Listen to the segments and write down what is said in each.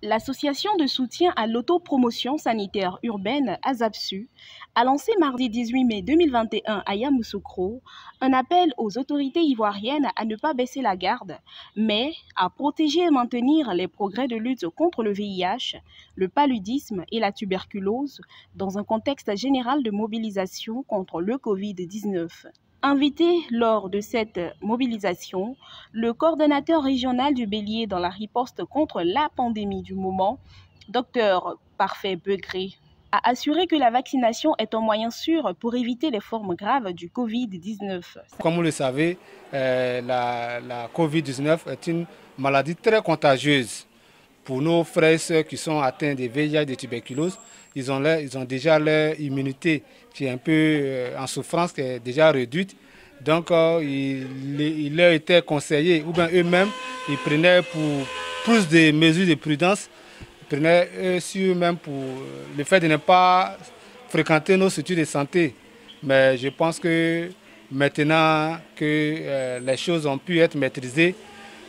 L'association de soutien à l'autopromotion sanitaire urbaine ASAPSU a lancé mardi 18 mai 2021 à Yamoussoukro un appel aux autorités ivoiriennes à ne pas baisser la garde, mais à protéger et maintenir les progrès de lutte contre le VIH, le paludisme et la tuberculose dans un contexte général de mobilisation contre le Covid-19. Invité lors de cette mobilisation, le coordonnateur régional du Bélier dans la riposte contre la pandémie du moment, Dr Parfait Begré, a assuré que la vaccination est un moyen sûr pour éviter les formes graves du Covid-19. Comme vous le savez, la Covid-19 est une maladie très contagieuse. Pour nos frères et sœurs qui sont atteints de VIH et de tuberculose, ils ont déjà leur immunité qui est un peu en souffrance, qui est déjà réduite. Donc il leur était conseillé, ou bien eux-mêmes, ils prenaient pour plus de mesures de prudence, ils prenaient sur eux-mêmes pour le fait de ne pas fréquenter nos structures de santé. Mais je pense que maintenant que les choses ont pu être maîtrisées,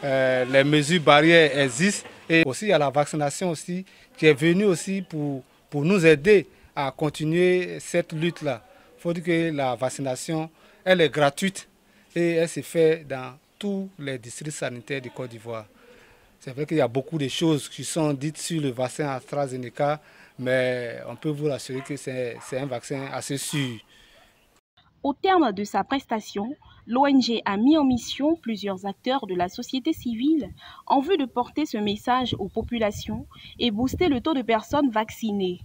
les mesures barrières existent. Et aussi, il y a la vaccination aussi, qui est venue aussi pour nous aider à continuer cette lutte-là. Il faut dire que la vaccination, elle est gratuite et elle se fait dans tous les districts sanitaires du Côte d'Ivoire. C'est vrai qu'il y a beaucoup de choses qui sont dites sur le vaccin AstraZeneca, mais on peut vous rassurer que c'est un vaccin assez sûr. Au terme de sa prestation, l'ONG a mis en mission plusieurs acteurs de la société civile en vue de porter ce message aux populations et booster le taux de personnes vaccinées.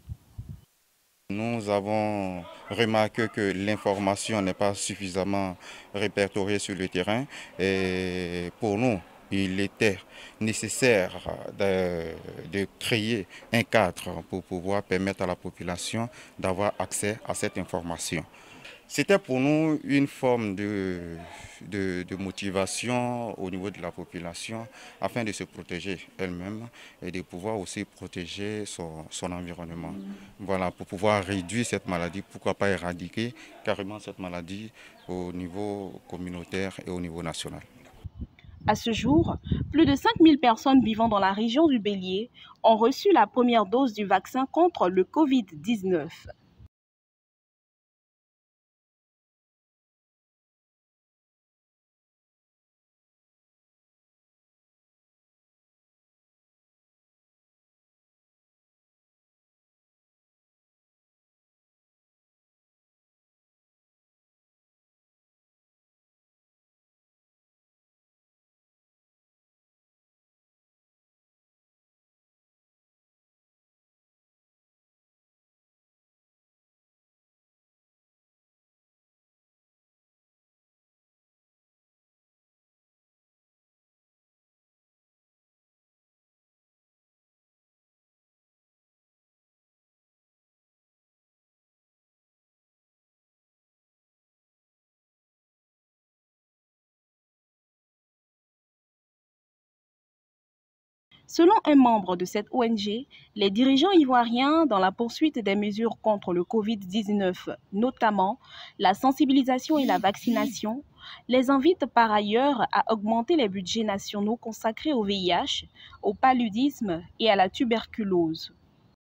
Nous avons remarqué que l'information n'est pas suffisamment répertoriée sur le terrain et pour nous, il était nécessaire de créer un cadre pour pouvoir permettre à la population d'avoir accès à cette information. C'était pour nous une forme de motivation au niveau de la population afin de se protéger elle-même et de pouvoir aussi protéger son environnement. Voilà, pour pouvoir réduire cette maladie, pourquoi pas éradiquer carrément cette maladie au niveau communautaire et au niveau national. À ce jour, plus de 5000 personnes vivant dans la région du Bélier ont reçu la première dose du vaccin contre le Covid-19. Selon un membre de cette ONG, les dirigeants ivoiriens, dans la poursuite des mesures contre le Covid-19, notamment la sensibilisation et la vaccination, les invitent par ailleurs à augmenter les budgets nationaux consacrés au VIH, au paludisme et à la tuberculose.